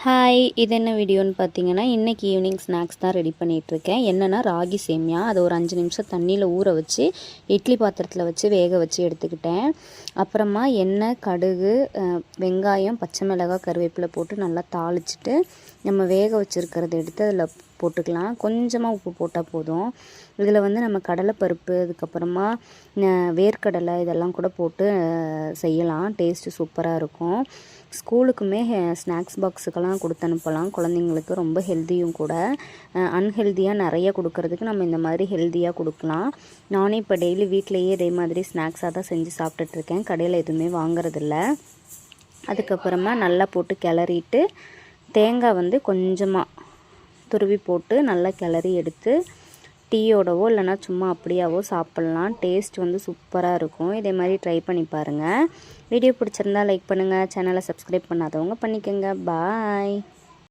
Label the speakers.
Speaker 1: Hi, இது என்ன வீடியோன்னு பார்த்தீங்கன்னா, இன்றைக்கி ஈவினிங் ஸ்நாக்ஸ் தான் ரெடி பண்ணிகிட்ருக்கேன். என்னென்னா ராகி சேமியா. அதை ஒரு 5 நிமிஷம் தண்ணியில் ஊற வச்சு இட்லி பாத்திரத்தில் வச்சு வேக வச்சு எடுத்துக்கிட்டேன். அப்புறமா எண்ணெய், கடுகு, வெங்காயம், பச்சை மிளகாய், கருவேப்பிலை போட்டு நல்லா தாளிச்சிட்டு நம்ம வேக வச்சுருக்கிறத எடுத்து அதில் போட்டுக்கலாம். கொஞ்சமாக உப்பு போட்டால் போதும். இதில் வந்து நம்ம கடலைப்பருப்பு, அதுக்கப்புறமா வேர்க்கடலை இதெல்லாம் கூட போட்டு செய்யலாம். டேஸ்ட்டு சூப்பராக இருக்கும். ஸ்கூலுக்குமே ஸ்நாக்ஸ் பாக்ஸுக்கெல்லாம் கொடுத்து அனுப்பலாம். குழந்தைங்களுக்கு ரொம்ப ஹெல்த்தியும் கூட. அன்ஹெல்த்தியாக நிறைய கொடுக்கறதுக்கு நம்ம இந்த மாதிரி ஹெல்த்தியாக கொடுக்கலாம். நானே இப்போ டெய்லி வீட்டிலையே இதே மாதிரி ஸ்நாக்ஸாக தான் செஞ்சு சாப்பிட்டுட்ருக்கேன். கடையில் எதுவுமே வாங்குறதில்ல. அதுக்கப்புறமா நல்லா போட்டு கிளறிட்டு தேங்காய் வந்து கொஞ்சமாக துருவி போட்டு நல்லா கிளறி எடுத்து டீயோடவோ இல்லைனா சும்மா அப்படியாவோ சாப்பிட்லாம். டேஸ்ட் வந்து சூப்பராக இருக்கும். இதே மாதிரி ட்ரை பண்ணி பாருங்கள். வீடியோ பிடிச்சிருந்தா லைக் பண்ணுங்கள். சேனலை சப்ஸ்கிரைப் பண்ணாதவங்க பண்ணிக்கோங்க. பாய்.